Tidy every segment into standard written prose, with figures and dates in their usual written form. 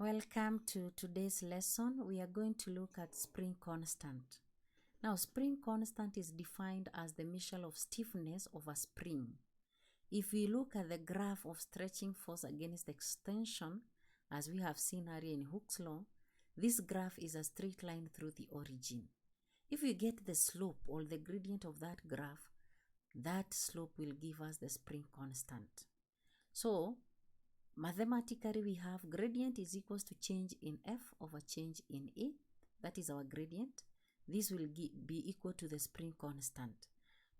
Welcome to today's lesson. We are going to look at spring constant. Now, spring constant is defined as the measure of stiffness of a spring. If we look at the graph of stretching force against extension, as we have seen earlier in Hooke's law, this graph is a straight line through the origin. If we get the slope or the gradient of that graph, that slope will give us the spring constant. So, mathematically, we have gradient is equals to change in F over change in E. That is our gradient. This will be equal to the spring constant.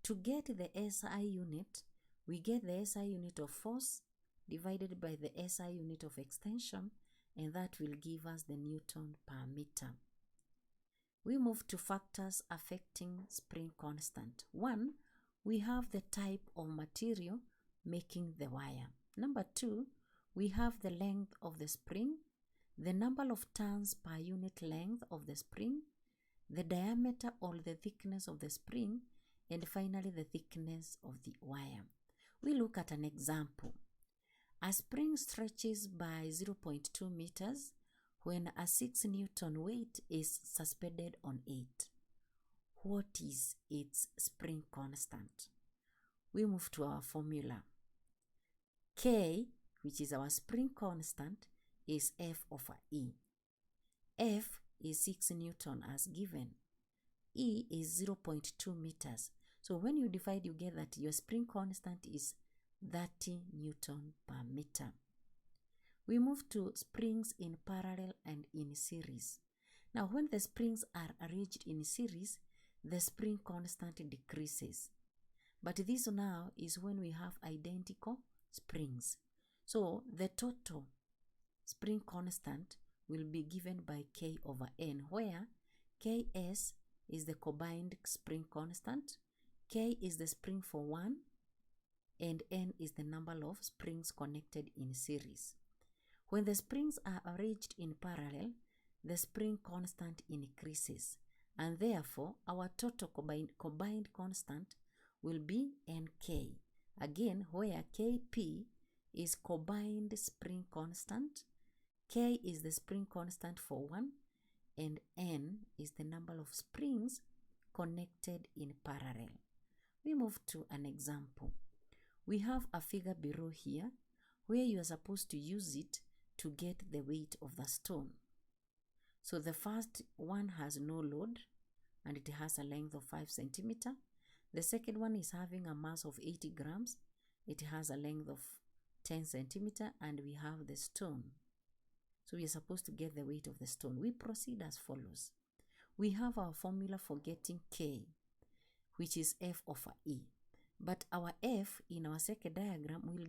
To get the SI unit, we get the SI unit of force divided by the SI unit of extension, and that will give us the Newton per meter. We move to factors affecting spring constant. 1, we have the type of material making the wire. Number 2, we have the length of the spring, the number of turns per unit length of the spring, the diameter or the thickness of the spring, and finally the thickness of the wire. We look at an example. A spring stretches by 0.2 meters when a 6 Newton weight is suspended on it. What is its spring constant? We move to our formula. K, which is our spring constant, is F over E. F is 6 Newton as given. E is 0.2 meters. So when you divide, you get that your spring constant is 30 Newton per meter. We move to springs in parallel and in series. Now, when the springs are arranged in series, the spring constant decreases. But this now is when we have identical springs. So the total spring constant will be given by K over N, where Ks is the combined spring constant, K is the spring for one, and N is the number of springs connected in series. When the springs are arranged in parallel, the spring constant increases, and therefore our total combined constant will be Nk. Again, where Kp is combined spring constant, K is the spring constant for one, and N is the number of springs connected in parallel. We move to an example. We have a figure below here where you are supposed to use it to get the weight of the stone. So the first one has no load and it has a length of 5 centimeters. The second one is having a mass of 80 grams. It has a length of 10 centimeters and we have the stone. So we are supposed to get the weight of the stone. We proceed as follows. We have our formula for getting K, which is F over E. But our F in our circuit diagram will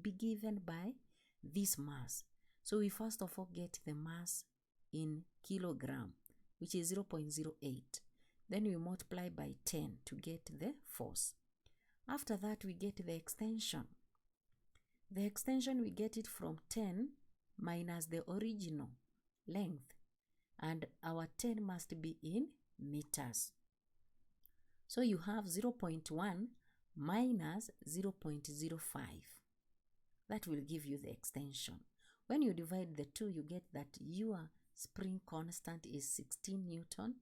be given by this mass. So we first of all get the mass in kilogram, which is 0.08. Then we multiply by 10 to get the force. After that, we get the extension. The extension, we get it from 10 minus the original length. And our 10 must be in meters. So you have 0.1 minus 0.05. That will give you the extension. When you divide the two, you get that your spring constant is 16 Newton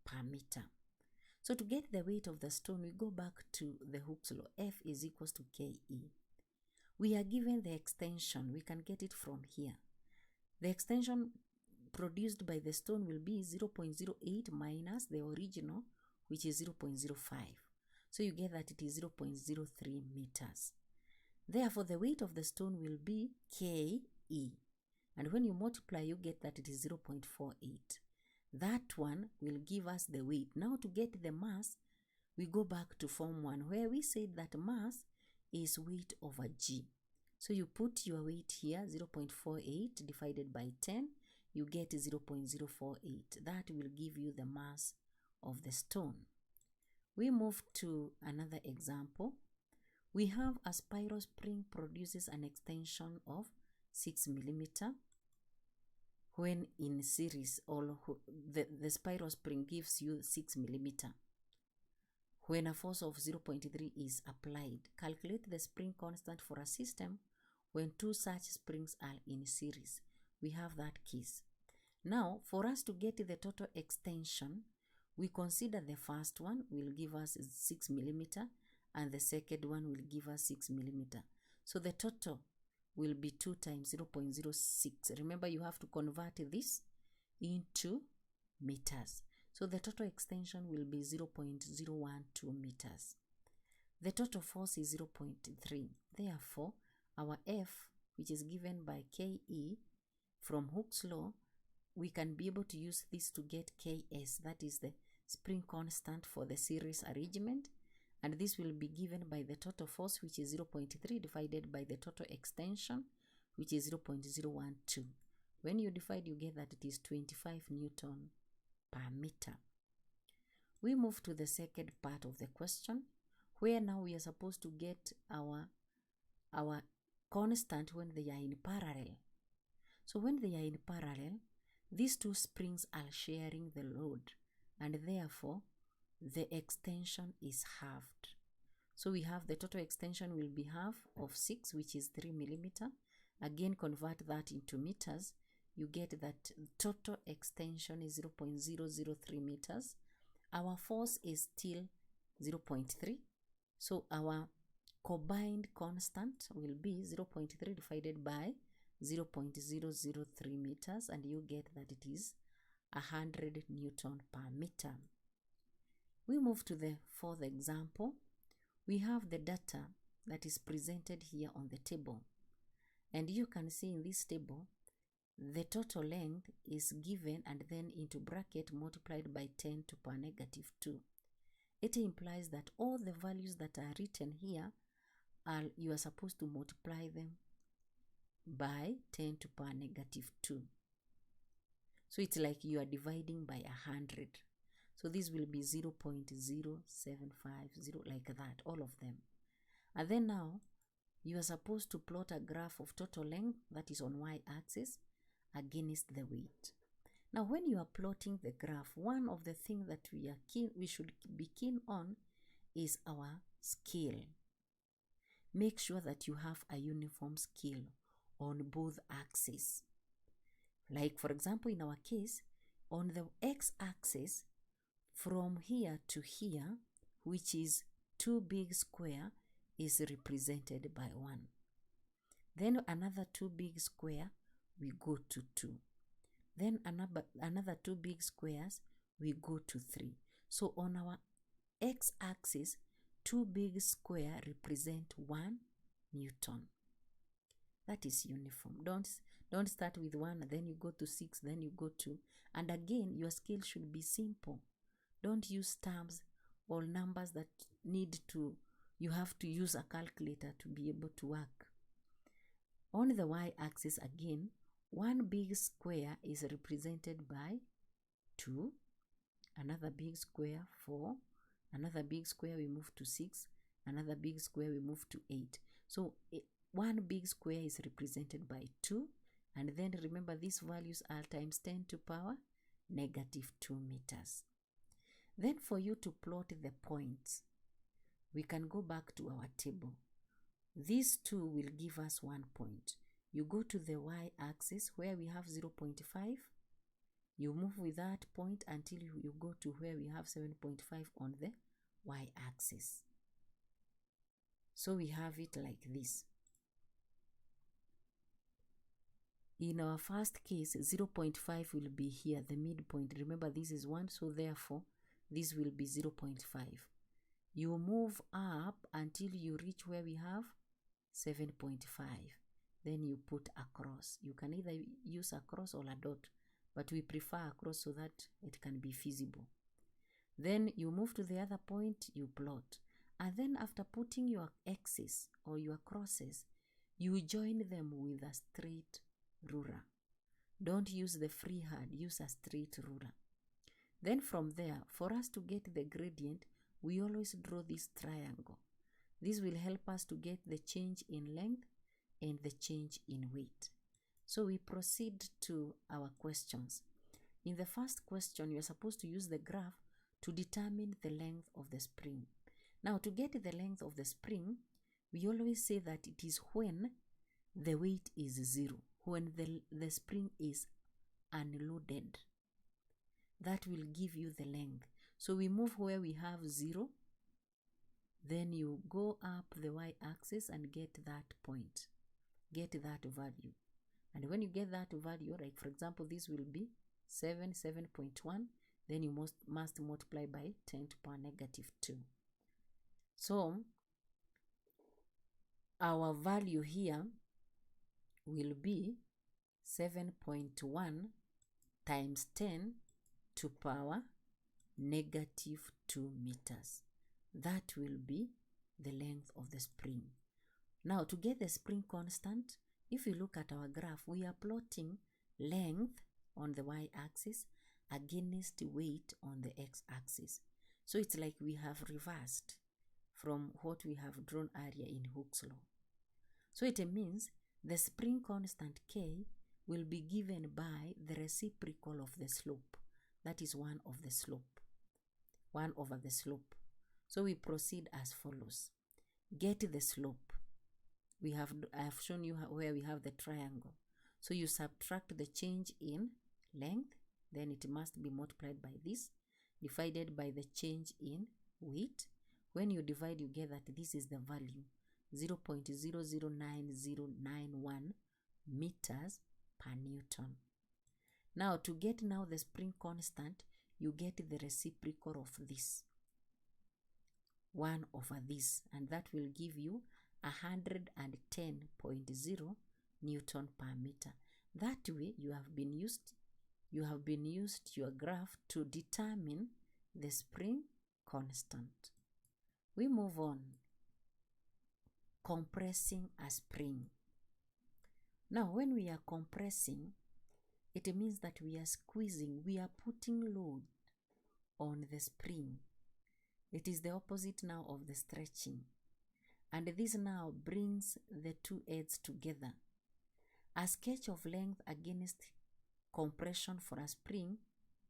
per meter. So to get the weight of the stone, we go back to the Hooke's law. F is equals to Ke. We are given the extension. We can get it from here. The extension produced by the stone will be 0.08 minus the original, which is 0.05. So you get that it is 0.03 meters. Therefore, the weight of the stone will be Ke. And when you multiply, you get that it is 0.48. That one will give us the weight. Now to get the mass, we go back to Form 1, where we said that mass is weight over G. So you put your weight here, 0.48 divided by 10, you get 0.048. That will give you the mass of the stone. We move to another example. We have a spiral spring produces an extension of 6 millimeters. When in series, or the spiral spring gives you 6 millimeters. When a force of 0.3 is applied, calculate the spring constant for a system when two such springs are in series. we have that case. Now, for us to get the total extension, we consider the first one will give us 6 millimeter and the second one will give us 6 millimeter. So the total will be 2 times 0.06. Remember, you have to convert this into meters. So the total extension will be 0.012 meters. The total force is 0.3. Therefore, our F, which is given by KE from Hooke's law, we can be able to use this to get KS, that is the spring constant for the series arrangement, and this will be given by the total force, which is 0.3 divided by the total extension, which is 0.012. When you divide, you get that it is 25 Newton per meter. We move to the second part of the question, where now we are supposed to get our constant when they are in parallel. So when they are in parallel, these two springs are sharing the load, and therefore the extension is halved. So we have the total extension will be half of 6, which is 3 millimeter. Again, convert that into meters. You get that total extension is 0.003 meters. Our force is still 0.3. So our combined constant will be 0.3 divided by 0.003 meters, and you get that it is 100 Newton per meter. We move to the fourth example. We have the data that is presented here on the table, and you can see in this table the total length is given and then into bracket multiplied by 10 to power negative 2. It implies that all the values that are written here you are supposed to multiply them by 10 to power negative 2. So it's like you are dividing by 100. So this will be 0.0750, like that, all of them. And then now you are supposed to plot a graph of total length that is on y-axis against the weight. Now when you are plotting the graph, one of the things that we should be keen on is our scale. Make sure that you have a uniform scale on both axes. Like for example, in our case, on the x-axis, from here to here, which is 2 big square, is represented by 1. Then another 2 big square, we go to 2. Then another 2 big squares, we go to 3. So on our x-axis, 2 big square represent 1 Newton. That is uniform. Don't start with 1, then you go to 6, then you go to, and again, your scale should be simple. Don't use terms or numbers that you have to use a calculator to be able to work. On the y-axis again, 1 big square is represented by 2, another big square 4, another big square we move to 6, another big square we move to 8. So 1 big square is represented by 2, and then remember these values are times 10 to power negative 2 meters. Then for you to plot the points, we can go back to our table. These two will give us 1 point. You go to the y-axis where we have 0.5. You move with that point until you go to where we have 7.5 on the y-axis. So we have it like this. In our first case, 0.5 will be here, the midpoint. Remember, this is 1, so therefore, this will be 0.5. You move up until you reach where we have 7.5. Then you put a cross. You can either use a cross or a dot, but we prefer a cross so that it can be feasible. Then you move to the other point, you plot. And then after putting your X's or your crosses, you join them with a straight ruler. Don't use the freehand, use a straight ruler. Then from there, for us to get the gradient, we always draw this triangle. This will help us to get the change in length and the change in weight. So we proceed to our questions. In the first question, you're supposed to use the graph to determine the length of the spring. Now, to get the length of the spring, we always say that it is when the weight is 0. when the spring is unloaded. That will give you the length. So we move where we have 0, then you go up the y-axis and get that point, get that value. And when you get that value, like for example, this will be 7.1, then you must multiply by 10 to the power negative 2. So our value here will be 7.1 times 10 to the power negative 2 meters. That will be the length of the spring. Now, to get the spring constant, if you look at our graph, we are plotting length on the y-axis against weight on the x-axis. So it's like we have reversed from what we have drawn earlier in Hooke's law. So it means the spring constant K will be given by the reciprocal of the slope. That is 1 over the slope. So we proceed as follows. Get the slope. I have shown you where we have the triangle. So you subtract the change in length, then it must be multiplied by this, divided by the change in weight. When you divide, you get that this is the value, 0.009091 meters per Newton. Now, to get now the spring constant, you get the reciprocal of this, 1 over this, and that will give you 110.0 Newton per meter. That way, you have been used your graph to determine the spring constant. We move on. Compressing a spring. Now, when we are compressing, it means that we are squeezing, we are putting load on the spring. It is the opposite now of the stretching. And this now brings the two ends together. A sketch of length against compression for a spring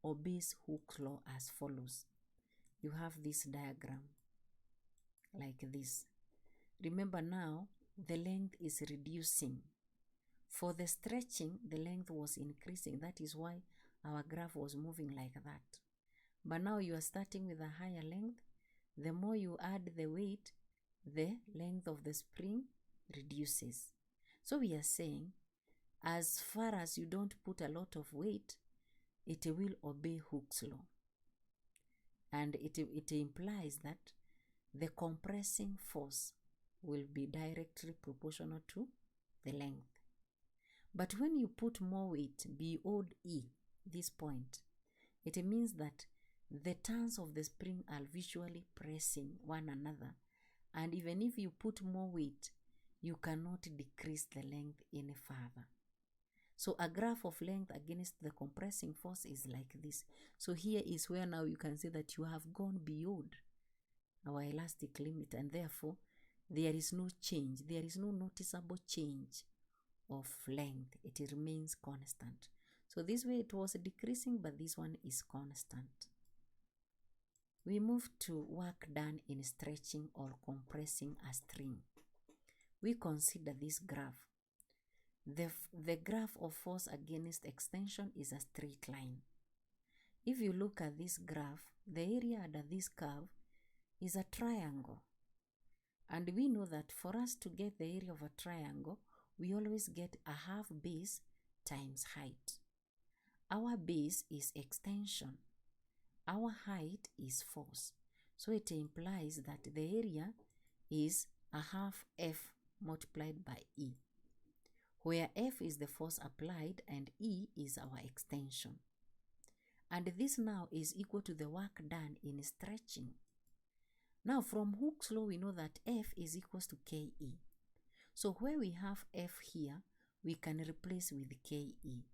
obeys Hooke's law as follows. You have this diagram like this. Remember now, the length is reducing. For the stretching, the length was increasing. That is why our graph was moving like that. But now you are starting with a higher length. The more you add the weight, the length of the spring reduces. So we are saying, as far as you don't put a lot of weight, it will obey Hooke's law. And it implies that the compressing force will be directly proportional to the length. But when you put more weight beyond E, this point, it means that the turns of the spring are visually pressing one another. And even if you put more weight, you cannot decrease the length any further. So a graph of length against the compressing force is like this. So here is where now you can see that you have gone beyond our elastic limit, and therefore there is no change. There is no noticeable change of length. It remains constant. So this way it was decreasing, but this one is constant. We move to work done in stretching or compressing a string. We consider this graph. The graph of force against extension is a straight line. If you look at this graph, the area under this curve is a triangle. And we know that for us to get the area of a triangle, we always get a half base times height. Our base is extension. Our height is force. So it implies that the area is a half F multiplied by E, where F is the force applied and E is our extension. And this now is equal to the work done in stretching. Now from Hooke's law, we know that F is equals to KE. So where we have F here, we can replace with KE.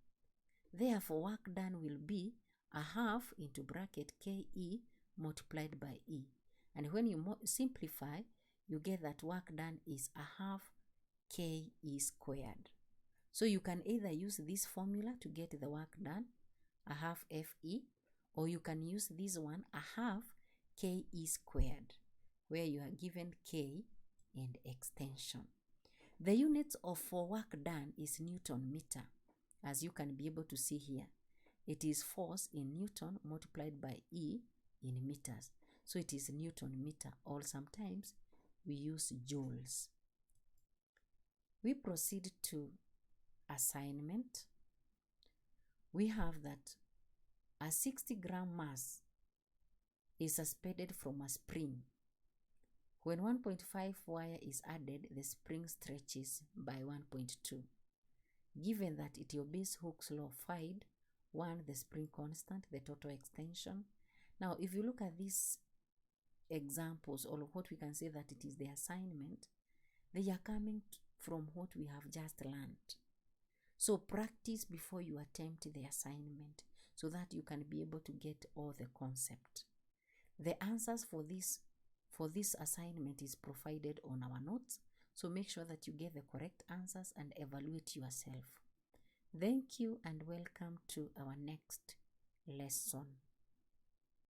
Therefore, work done will be a half into bracket KE multiplied by E. And when you simplify, you get that work done is a half KE squared. So you can either use this formula to get the work done, a half FE, or you can use this one, a half KE squared, where you are given K and extension. The units for work done is Newton meter, as you can be able to see here. It is force in Newton multiplied by E in meters. So it is Newton meter, or sometimes we use joules. We proceed to assignment. We have that a 60-gram mass is suspended from a spring. When 1.5 wire is added, the spring stretches by 1.2. Given that it obeys Hooke's law, find 1, the spring constant, the total extension. Now, if you look at these examples, or what we can say that it is the assignment, they are coming from what we have just learned. So practice before you attempt the assignment so that you can be able to get all the concept. The answers for this assignment is provided on our notes, so make sure that you get the correct answers and evaluate yourself. Thank you and welcome to our next lesson.